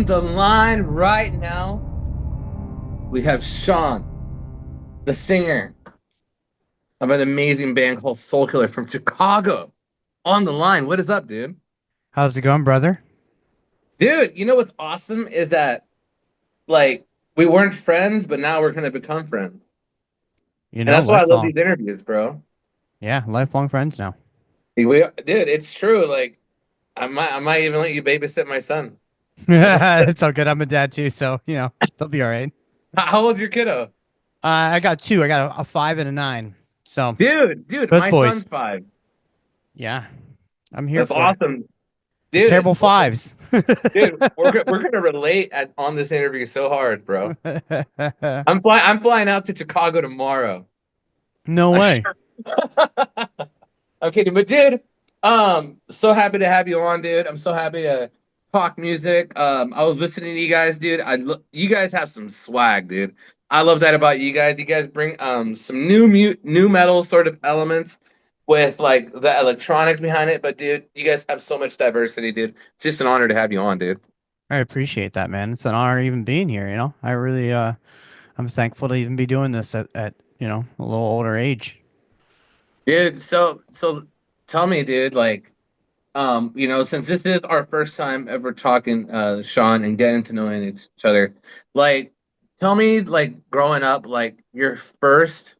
On the line right now, we have Shawn, the singer of an amazing band called Soulkiller from Chicago. On the line. What is up, dude? How's it going, brother? Dude, you know what's awesome is that like we weren't friends, but now we're gonna become friends. You And know, that's why I love lifelong. these interviews, bro. Yeah, lifelong friends now. Dude, it's true. Like I might even let you babysit my son. It's all good. I'm a dad too, so they'll be all right. How old's your kiddo? I got two. I got a 5 and a 9. So Dude, both my son's boys. 5. Yeah, I'm here That's for it. awesome. The Dude, terrible fives. we're gonna relate on this interview so hard, bro. I'm flying out to Chicago tomorrow. No way. I'm kidding, but dude, so happy to have you on, dude. I'm so happy to talk music. I was listening to you guys, dude. You guys have some swag, dude. I love that about you guys. You guys bring some new metal sort of elements with like the electronics behind it. But dude, you guys have so much diversity, dude. It's just an honor to have you on, dude. I appreciate that, man. It's an honor even being here, you know. I really I'm thankful to even be doing this at a little older age. Dude, so tell me, dude, like since this is our first time ever talking, Shawn, and getting to knowing each other, like, tell me, like, growing up, like, your first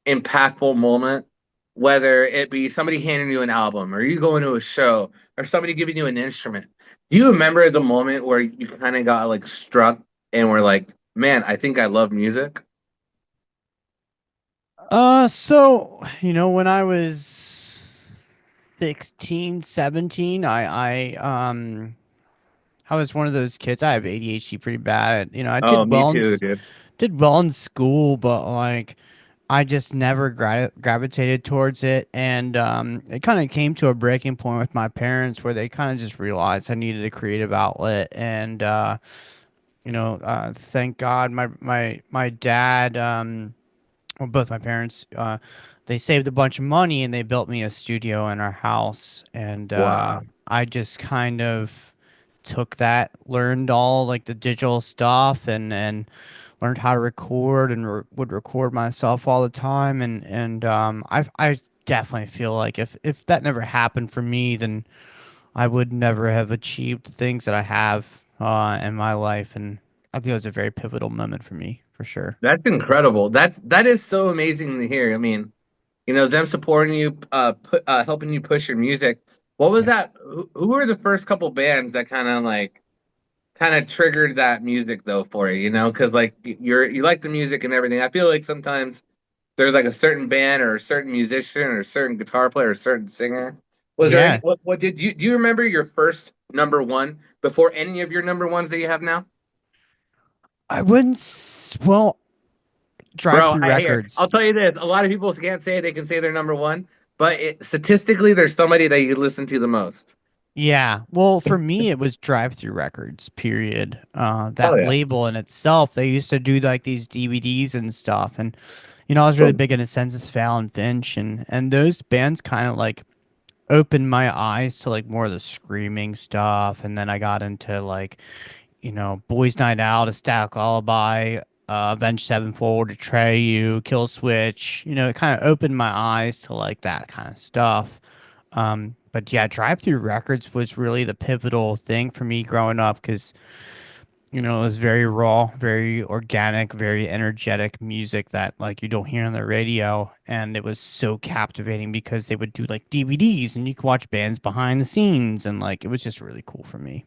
impactful moment, whether it be somebody handing you an album, or you going to a show, or somebody giving you an instrument. Do you remember the moment where you kind of got like struck and were like, man, I think I love music? When I was 16, 17, I was one of those kids. I have ADHD pretty bad. I Oh, did me well too, dude. did well in school, but like I just never gravitated towards it, and it kind of came to a breaking point with my parents where they kind of just realized I needed a creative outlet, and thank God my dad, well, both my parents, they saved a bunch of money and they built me a studio in our house, and Wow. I just kind of took that, learned all like the digital stuff, and learned how to record and would record myself all the time, and I definitely feel like if that never happened for me, then I would never have achieved the things that I have in my life, and I think it was a very pivotal moment for me, for sure. That's incredible. That is so amazing to hear. I mean, them supporting you, helping you push your music. What was Yeah. that? Who were the first couple bands that kind of triggered that music though for you? Because like you like the music and everything. I feel like sometimes there's like a certain band or a certain musician or a certain guitar player or a certain singer. Was there any? Yeah, What did you do? You remember your first number one before any of your number ones that you have now? I wouldn't. Well, drive Bro, through I hear. records. I'll tell you this: a lot of people can't say they can say they're number one, but statistically, there's somebody that you listen to the most. Yeah. Well, for me, it was drive through records, period. Hell That yeah! label in itself, they used to do like these DVDs and stuff. And, I was really Boom. big into Census Fail and Finch, and those bands kind of like opened my eyes to like more of the screaming stuff. And then I got into like, Boys Night Out, A Static Lullaby, Avenged Sevenfold, Betray You, Kill Switch. It kind of opened my eyes to like that kind of stuff. But yeah, Drive Through Records was really the pivotal thing for me growing up because, it was very raw, very organic, very energetic music that like you don't hear on the radio. And it was so captivating because they would do like DVDs and you could watch bands behind the scenes, and like it was just really cool for me.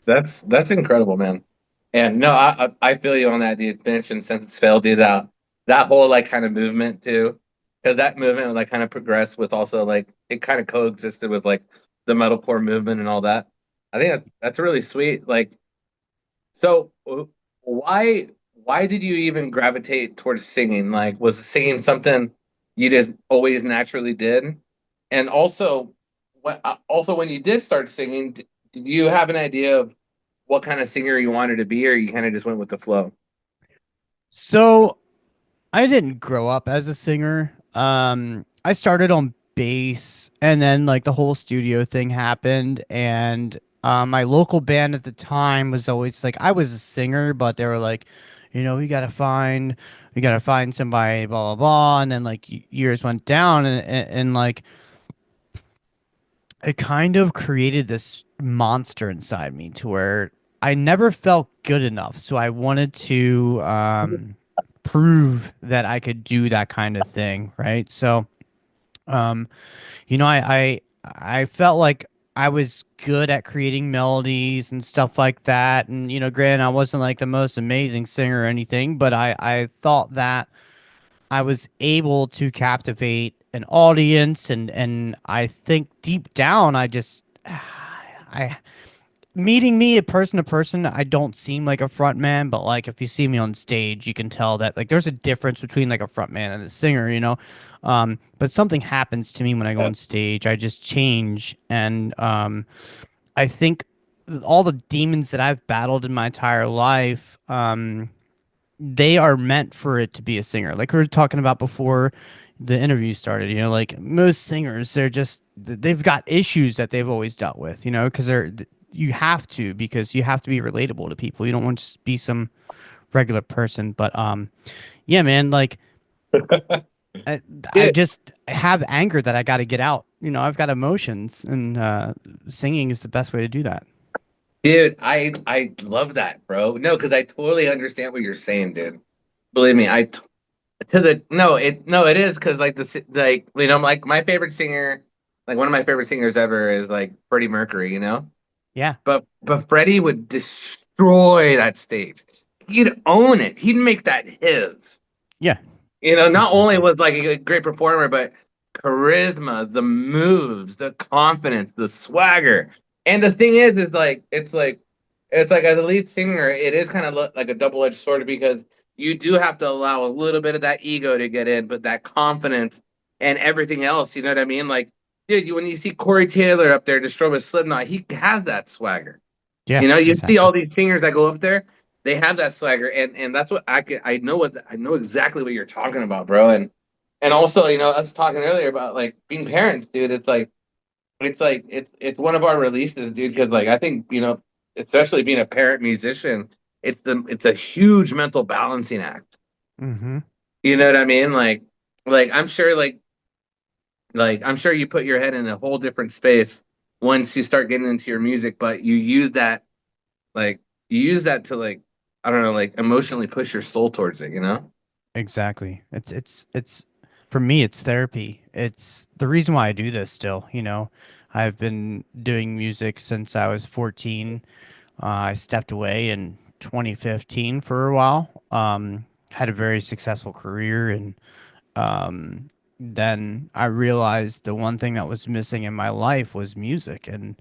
That's incredible, man. And no, I feel you on that, dude. Finch and Since It's Failed, dude. That whole like kind of movement too, because that movement like kind of progressed with also like it kind of coexisted with like the metalcore movement and all that. I think that's really sweet. Like, so why did you even gravitate towards singing? Like, was singing something you just always naturally did? And also, also when you did start singing, did you have an idea of what kind of singer you wanted to be, or you kind of just went with the flow? So I didn't grow up as a singer. I started on bass, and then like the whole studio thing happened, and My local band at the time was always like I was a singer, but they were like, we gotta find somebody, blah blah blah. And then like years went down, and like it kind of created this monster inside me to where I never felt good enough. So I wanted to prove that I could do that kind of thing, right? So um, I felt like I was good at creating melodies and stuff like that. And granted, I wasn't like the most amazing singer or anything, but I thought that I was able to captivate an audience, and I think deep down I just I meeting me person to person, I don't seem like a front man, but like if you see me on stage, you can tell that like there's a difference between like a front man and a singer. But something happens to me when I go Yeah. on stage. I just change, and I think all the demons that I've battled in my entire life, they are meant for it to be a singer. Like we were talking about before the interview started, like most singers, they've got issues that they've always dealt with, because you have to because you have to be relatable to people. You don't want to just be some regular person. But yeah, man, like I, I Dude, just have anger that I got to get out. I've got emotions, and singing is the best way to do that. dude, I love that, bro. No, because I totally understand what you're saying, dude. Believe me, to the no, it is because like like my favorite singer, like one of my favorite singers ever is like Freddie Mercury, Yeah, But Freddie would destroy that stage. He'd own it. He'd make that his. yeah, Not only exactly. was like a great performer, but charisma, the moves, the confidence, the swagger. And the thing is like it's like as a lead singer, it is kind of like a double-edged sword because you do have to allow a little bit of that ego to get in, but that confidence and everything else, you know what I mean? Like, dude, when you see Corey Taylor up there destroy with Slipknot, he has that swagger. Yeah, You see exactly. all these singers that go up there, they have that swagger, and that's what I know exactly what you're talking about, bro. And also, us talking earlier about like being parents, dude. It's one of our releases, dude, because like I think, especially being a parent musician, it's a huge mental balancing act. Mm-hmm. You know what I mean? Like I'm sure you put your head in a whole different space once you start getting into your music, but like you use that to like I don't know, like emotionally push your soul towards it. Exactly. It's for me it's therapy. It's the reason why I do this still. I've been doing music since I was 14. I stepped away in 2015 for a while. Had a very successful career, and then I realized the one thing that was missing in my life was music, and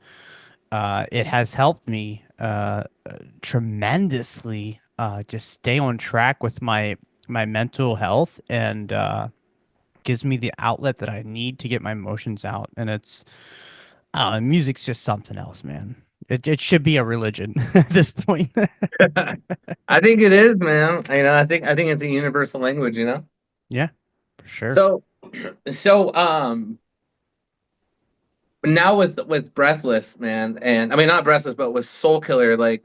it has helped me tremendously just stay on track with my mental health, and gives me the outlet that I need to get my emotions out. And music's just something else, man. It should be a religion at this point. I think it is, man. I think it's a universal language. Yeah, for sure. So so now with Breathless, man, and I mean not Breathless, but with Soul Killer, like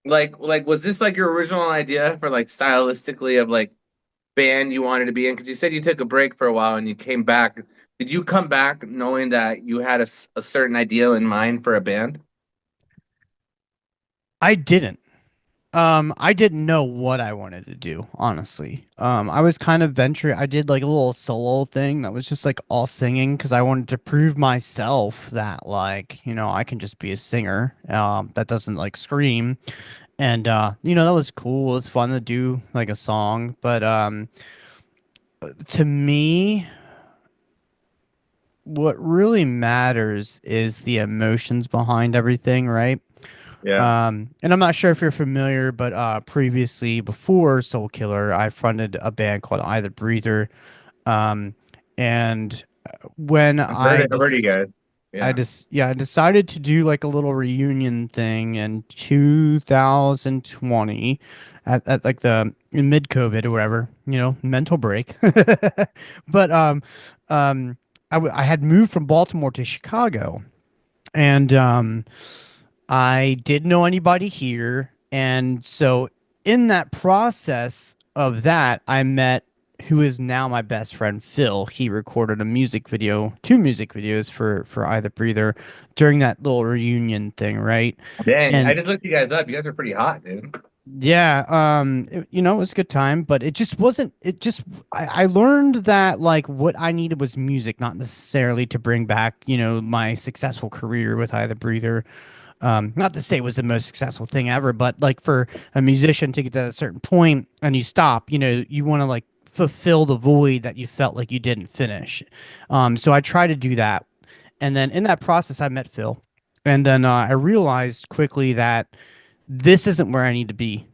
was this like your original idea for like stylistically of like band you wanted to be in? Because you said you took a break for a while and you came back. Did you come back knowing that you had a certain ideal in mind for a band? I didn't. I didn't know what I wanted to do, honestly. I was kind of venturing. I did like a little solo thing that was just like all singing because I wanted to prove myself that like, I can just be a singer, that doesn't like scream. And that was cool. It's fun to do like a song, but to me, what really matters is the emotions behind everything, right? Yeah. And I'm not sure if you're familiar, but previously, before Soulkiller, I fronted a band called Either Breather. Um, and when I've heard you guys. Yeah. I decided to do like a little reunion thing in 2020 at like the in mid-COVID or whatever, mental break. But I had moved from Baltimore to Chicago, and I didn't know anybody here. And so in that process of that, I met who is now my best friend, Phil. He recorded a music video, two music videos for Either Breather during that little reunion thing, right? Dang, I And just looked you guys up. You guys are pretty hot, dude. yeah, it was a good time, but it just wasn't, I learned that like what I needed was music, not necessarily to bring back, my successful career with Either Breather. Not to say it was the most successful thing ever, but like for a musician to get to a certain point and you stop, you want to like fulfill the void that you felt like you didn't finish. So I try to do that. And then in that process, I met Phil. And then I realized quickly that this isn't where I need to be.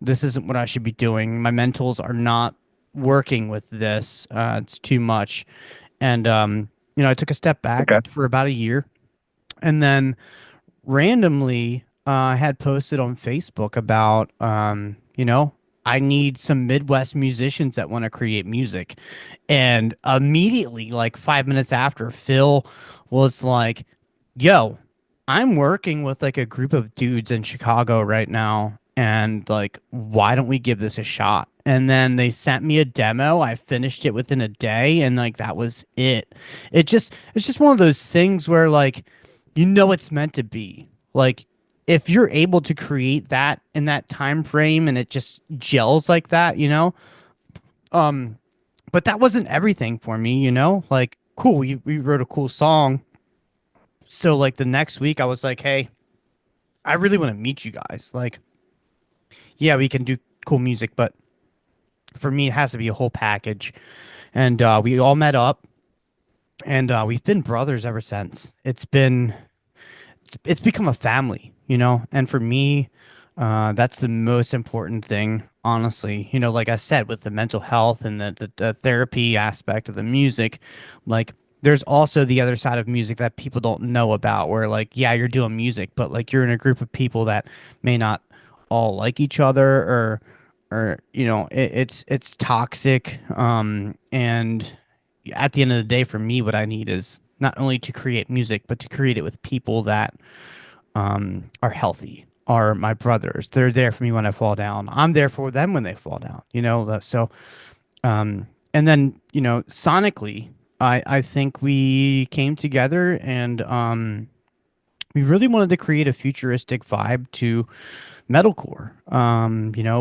This isn't what I should be doing. My mentals are not working with this. It's too much. And, I took a step back Okay. for about a year. And then randomly I had posted on Facebook about I need some Midwest musicians that want to create music. And immediately, like 5 minutes after, Phil was like, yo, I'm working with like a group of dudes in Chicago right now. And like, why don't we give this a shot? And then they sent me a demo. I finished it within a day, and like that was it. It's just one of those things where like it's meant to be. Like if you're able to create that in that time frame and it just gels like that, um but that wasn't everything for me, like cool, we wrote a cool song. So like the next week I was like, hey, I really want to meet you guys. Like, yeah, we can do cool music, but for me it has to be a whole package. And we all met up, and we've been brothers ever since. It's become a family, and for me, that's the most important thing, honestly. Like I said, with the mental health and the therapy aspect of the music, like there's also the other side of music that people don't know about, where like, yeah, you're doing music, but like you're in a group of people that may not all like each other, or it's toxic. And at the end of the day, for me, what I need is not only to create music, but to create it with people that are healthy, are my brothers. They're there for me when I fall down. I'm there for them when they fall down. So and then sonically, I think we came together, and we really wanted to create a futuristic vibe to metalcore.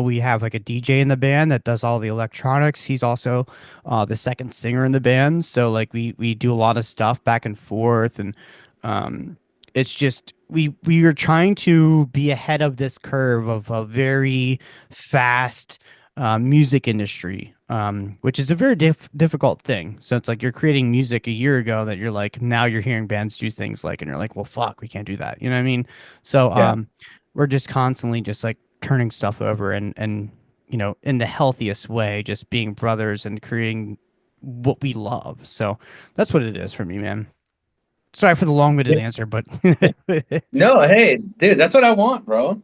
We have like a DJ in the band that does all the electronics. He's also the second singer in the band. So like we do a lot of stuff back and forth, and um, it's just we are trying to be ahead of this curve of a very fast music industry, which is a very difficult thing. So it's like you're creating music a year ago that you're like now you're hearing bands do things like, and you're like, well, fuck, we can't do that. You know what I mean? So Yeah. we're just constantly just like turning stuff over, and in the healthiest way, just being brothers and creating what we love. So that's what it is for me, man. Sorry for the long-winded Yeah. answer, but No, hey, dude, that's what I want, bro.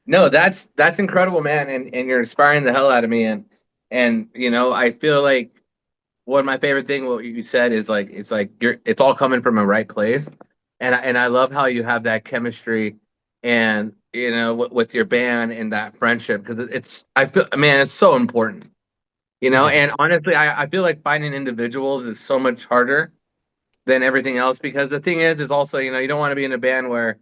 No, that's incredible, man, and you're inspiring the hell out of me, and I feel like one of my favorite thing what you said is like it's all coming from a right place, and I love how you have that chemistry, and with your band and that friendship, because it's I feel, man, it's so important, and yes, honestly, I feel like finding individuals is so much harder than everything else, because the thing is also you don't want to be in a band where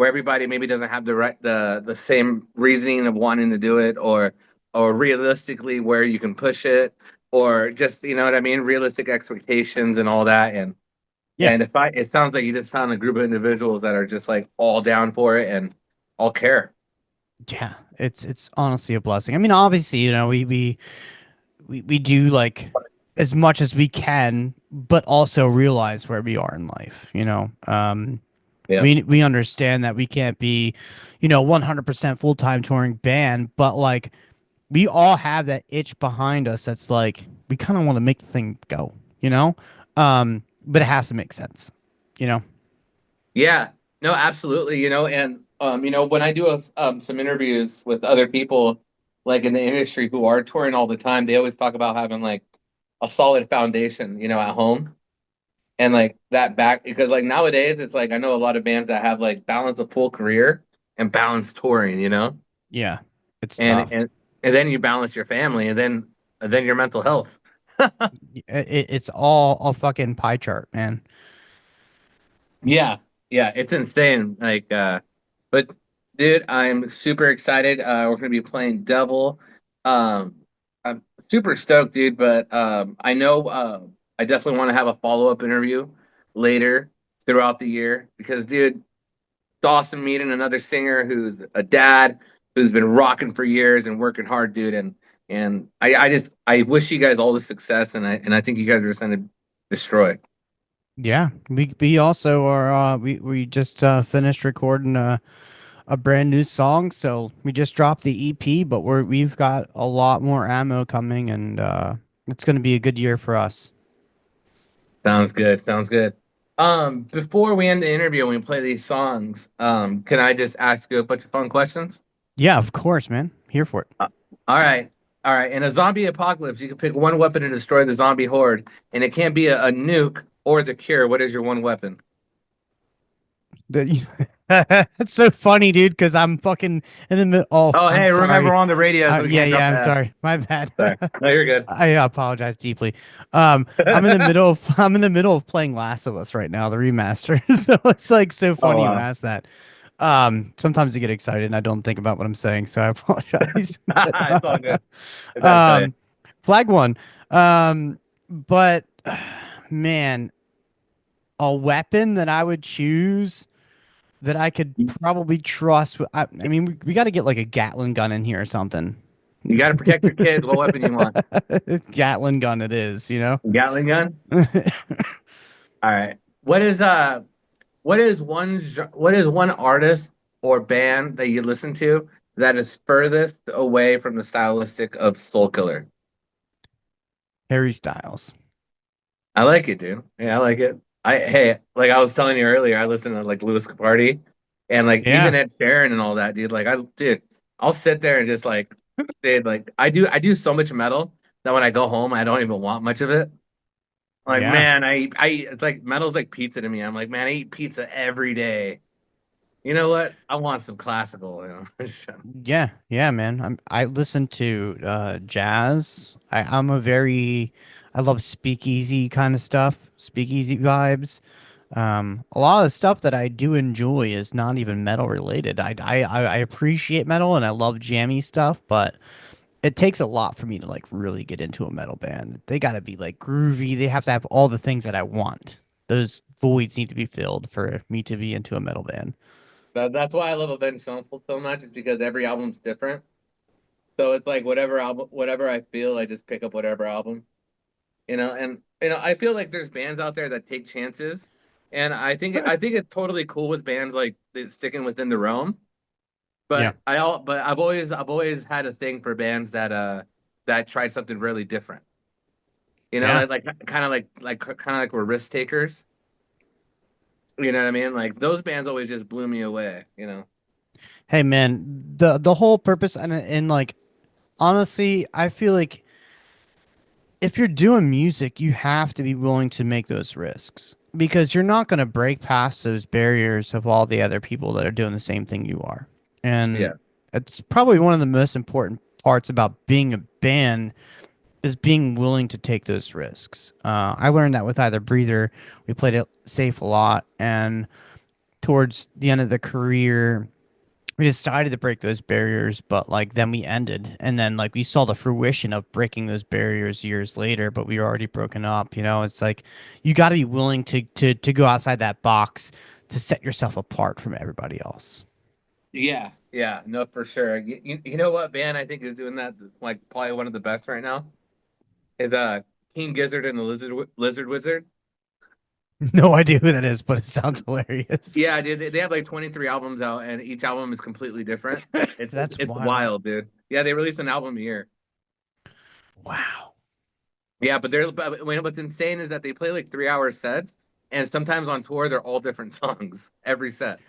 everybody maybe doesn't have the same reasoning of wanting to do it, or realistically where you can push it, or just what I mean, realistic expectations and all that. yeah, And if I it sounds like you just found a group of individuals that are just like all down for it and all care. yeah. It's honestly a blessing. I mean, obviously, we do like as much as we can, but also realize where we are in life. Yeah. We understand that we can't be, 100% full-time touring band, but like we all have that itch behind us that's like we kind of want to make the thing go, but it has to make sense, you know. Yeah, no, absolutely. And when I do some interviews with other people like in the industry who are touring all the time, they always talk about having like a solid foundation, at home. and like that back because like nowadays it's like I know a lot of bands that have like balance a full career and balance touring, you know, Yeah, it's and tough. and then you balance your family and then your mental health. It's all a fucking pie chart, man. Yeah, yeah, it's insane. Like, but dude, I'm super excited. We're gonna be playing Devil. Um, I'm super stoked, dude. But I know I definitely want to have a follow-up interview later throughout the year because, dude, it's awesome meeting another singer who's a dad who's been rocking for years and working hard, dude. And I just I wish you guys all the success, and I think you guys are just gonna destroy. Yeah, we also are we just finished recording a brand new song, so we just dropped the EP, but we've got a lot more ammo coming, and it's gonna be a good year for us. Sounds good. Sounds good. Before we end the interview and we play these songs, can I just ask you a bunch of fun questions? Yeah, of course, man. Here for it. Uh, all right. All right. In a zombie apocalypse, you can pick one weapon to destroy the zombie horde, and it can't be a nuke or the cure. What is your one weapon? That's so funny, dude, because I'm fucking in the middle. Oh, Oh, I'm hey, remember sorry. we're on the radio, so we Yeah, can't drop yeah, the I'm F. sorry. My bad. Sorry. No, you're good. I apologize deeply. I'm in the middle of I'm in the middle of playing Last of Us right now, the remaster. So it's like so Oh, funny you wow. asked that. Sometimes I get excited and I don't think about what I'm saying, so I apologize. It's all good. I gotta tell you. um, Flag one. But man, a weapon that I would choose that I could probably trust. I mean, we got to get like a Gatling gun in here or something. You got to protect your kids. What weapon you want? It's Gatling gun, it is, you know? Gatling gun? All right. What is one artist or band that you listen to that is furthest away from the stylistic of Soulkiller? Harry Styles. I like it, dude. Yeah, I like it. Like I was telling you earlier, I listen to like Louis Capaldi and like even Yeah, Ed Sheeran and all that, dude. Dude, I'll sit there and just like, dude, like I do so much metal that when I go home, I don't even want much of it. Like, yeah. man, it's like metal's like pizza to me. I'm like, man, I eat pizza every day. You know what? I want some classical, you know. Yeah, yeah, man. I listen to jazz. I love speakeasy kind of stuff, speakeasy vibes. A lot of the stuff that I do enjoy is not even metal related. I appreciate metal and I love jammy stuff, but it takes a lot for me to like really get into a metal band. They got to be like groovy. They have to have all the things that I want. Those voids need to be filled for me to be into a metal band. That's why I love Avenged Sevenfold so much, is because every album's different. So it's like whatever I feel, I just pick up whatever album, you know. And I feel like there's bands out there that take chances, and I think it's totally cool with bands like sticking within the realm. Yeah, But I've always had a thing for bands that tried something really different. You know, yeah. like kind of like we're risk takers. You know what I mean? Like those bands always just blew me away. You know. Hey man, the whole purpose and like honestly, I feel like if you're doing music, you have to be willing to make those risks because you're not going to break past those barriers of all the other people that are doing the same thing you are. And Yeah. it's probably one of the most important parts about being a band is being willing to take those risks. I learned that with either Breather. We played it safe a lot, and towards the end of the career, we decided to break those barriers, but like then we ended, and then like we saw the fruition of breaking those barriers years later, but we were already broken up. You know, it's like you got to be willing to go outside that box to set yourself apart from everybody else. Yeah. Yeah. No, for sure. You know what band I think is doing that like probably one of the best right now is King Gizzard and the Lizard Wizard. No idea who that is, but it sounds hilarious. Yeah, dude, they have like 23 albums out, and each album is completely different. That's It's wild. wild, dude. Yeah, they release an album a year. Wow. Yeah, what's insane is that they play like 3 hour sets, and sometimes on tour they're all different songs every set.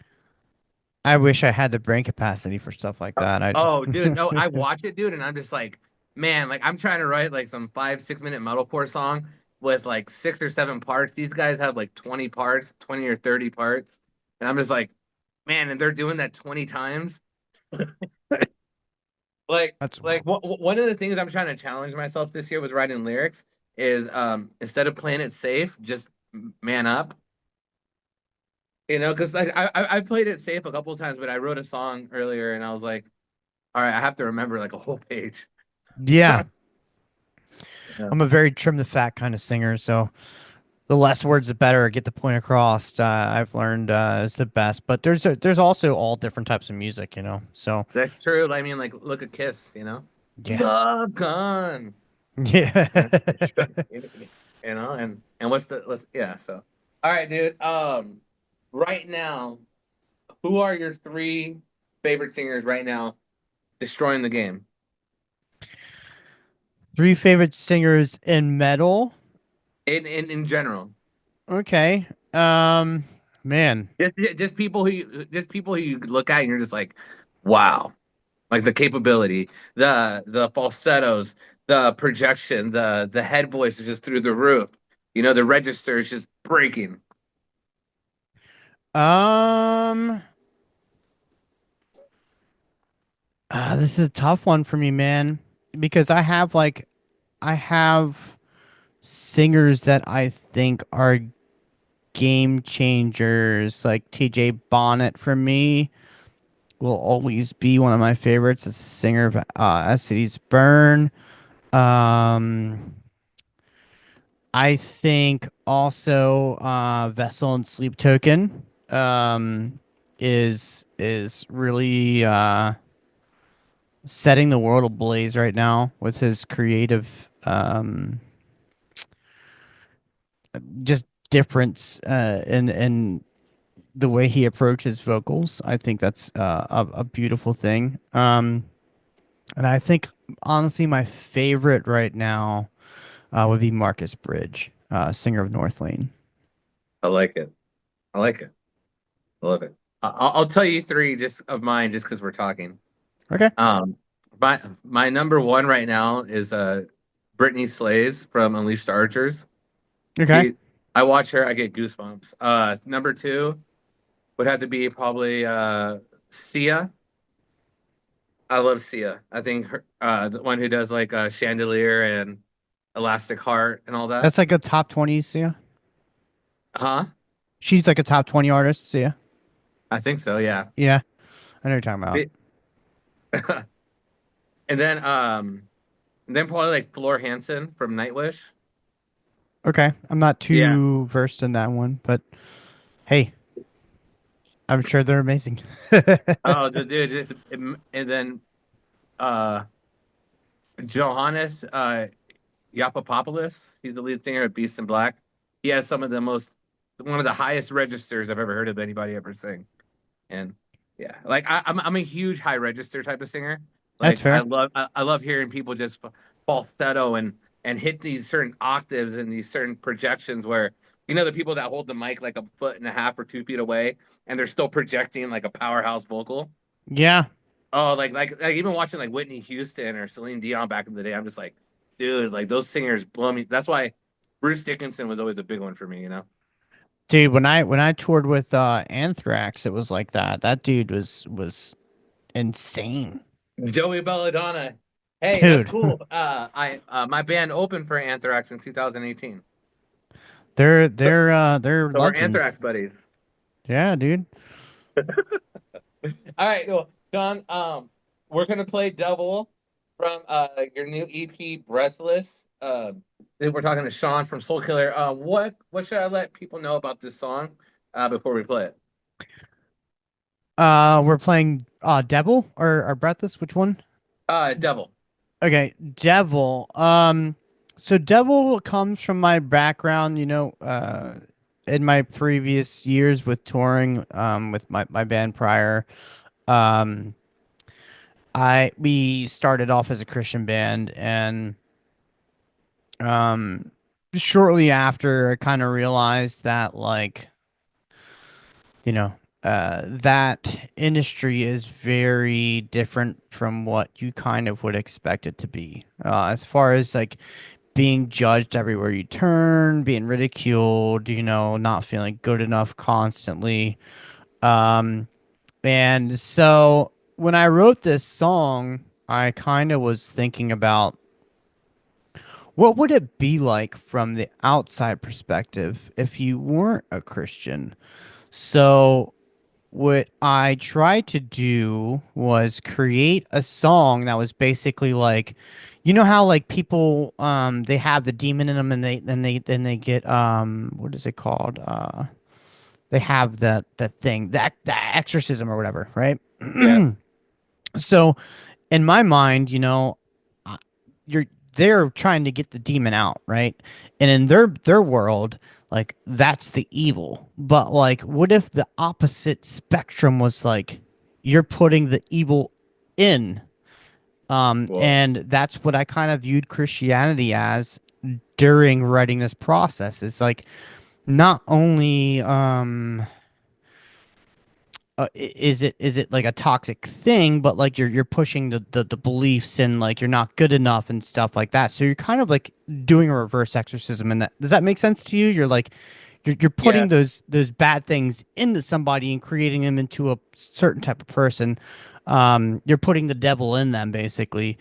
I wish I had the brain capacity for stuff like that. Oh, dude, no, I I watch it, dude, and I'm just like, man, like I'm trying to write like some 5 6 minute metalcore song, with like 6 or 7 parts. These guys have like 20 parts, 20 or 30 parts. And I'm just like, man, and they're doing that 20 times. Like, That's like wild. one of the things I'm trying to challenge myself this year with writing lyrics is instead of playing it safe, just man up. Because like I played it safe a couple of times, but I wrote a song earlier and I was like, all right, I have to remember like a whole page. Yeah, Yeah. I'm a very trim the fat kind of singer, so the less words the better. Get the point across. I've learned is the best. But there's also all different types of music, you know. So That's true. I mean, like, look at Kiss. yeah, The gun. yeah. Yeah. And what's yeah, so all right, dude. Right now, who are your three favorite singers right now destroying the game? Three favorite singers in metal. In general. Okay. Man. Just people who you look at and you're just like, wow. Like the capability, the falsettos, the projection, the head voice is just through the roof. The register is just breaking. Um. This is a tough one for me, man, because I have singers that I think are game changers. Like TJ Bonnet for me will always be one of my favorites. As a singer of As Cities Burn. Um, I think also Vessel and Sleep Token is really setting the world ablaze right now with his creative just difference in the way he approaches vocals. I think that's a beautiful thing. And I think honestly, my favorite right now would be Marcus Bridge, singer of North Lane. I like it. I like it. I love it. I'll tell you three just of mine just because we're talking. Okay. Um, my number one right now is Brittany Slays from Unleashed Archers. Okay. She, I watch her, I get goosebumps. Number two would have to be probably Sia. I love Sia. I think the one who does like Chandelier and Elastic Heart and all that. That's like a top 20, Sia. Huh? She's like a top 20 artist, Sia. I think so. Yeah. Yeah, I know what you're talking about. And then probably like Floor Hansen from Nightwish. Okay. I'm not Yeah. too versed in that one, but hey, I'm sure they're amazing. Oh, the dude. And then uh Johannes Yapopoulos. He's the lead singer of Beast in Black. He has one of the highest registers I've ever heard of anybody ever sing. And yeah, like I'm a huge high register type of singer. That's Like fair. I love hearing people just falsetto and hit these certain octaves and these certain projections where the people that hold the mic like a foot and a half or 2 feet away and they're still projecting like a powerhouse vocal. Yeah. Oh, like even watching like Whitney Houston or Celine Dion back in the day, I'm just like, dude, like those singers blow me. That's why Bruce Dickinson was always a big one for me. Dude, when I toured with Anthrax, it was like that. That dude was insane. Joey Belladonna. Hey, that's Dude, cool. I my band opened for Anthrax in 2018. So, they're so we're legends. Anthrax buddies. Yeah, dude. All right, cool. John, we're gonna play double from your new EP, Breathless. Then we're talking to Shawn from Soulkiller. What should I let people know about this song before we play it? We're playing Devil or Breathless, which one? Devil. Okay, Devil. So Devil comes from my background, in my previous years with touring with my band prior. Um we started off as a Christian band, and um shortly after I kind of realized that, like, you know, that industry is very different from what you kind of would expect it to be. As far as like being judged everywhere you turn, being ridiculed, you know, not feeling good enough constantly. Um, and so when I wrote this song, I kind of was thinking about what would it be like from the outside perspective if you weren't a Christian? So what I tried to do was create a song that was basically like, you know how like people they have the demon in them and they get what is it called? They have that thing, that exorcism or whatever, right? Yeah. So in my mind, you know, uh, you're they're trying to get the demon out, right? And in their world, like that's the evil. But like, what if the opposite spectrum was like you're putting the evil in? Whoa. And that's what I kind of viewed Christianity as during writing this process. It's like not only is it like a toxic thing, but like you're pushing the beliefs and like you're not good enough and stuff like that. So you're kind of like doing a reverse exorcism, and that does that make sense to you? You're like you're Yeah. putting those bad things into somebody and creating them into a certain type of person. You're putting the devil in them basically.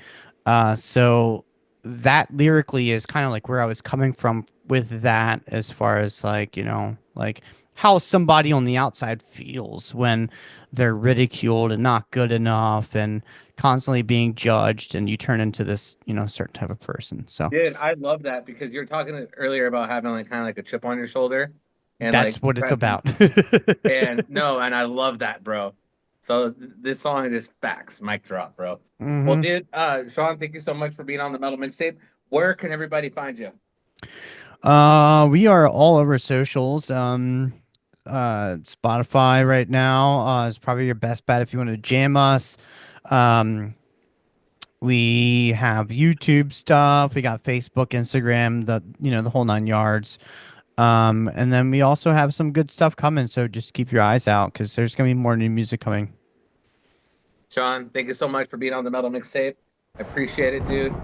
So that lyrically is kind of like where I was coming from with that, as far as like, you know, like how somebody on the outside feels when they're ridiculed and not good enough and constantly being judged, and you turn into this, you know, certain type of person. So Dude, I love that because you're talking earlier about having like kind of like a chip on your shoulder and like that's what it's pressing. about. And no, and I love that, bro. So this song just backs mic drop, bro. Well, hmm dude, Shawn, thank you so much for being on the Metal Mixtape. Where can everybody find you? We are all over socials. Spotify right now is probably your best bet if you want to jam us. Um, we have YouTube stuff. We got Facebook, Instagram, the, you know, the whole nine yards. And then we also have some good stuff coming. So just keep your eyes out because there's gonna be more new music coming. Shawn, thank you so much for being on the Metal Mixtape. I appreciate it, dude.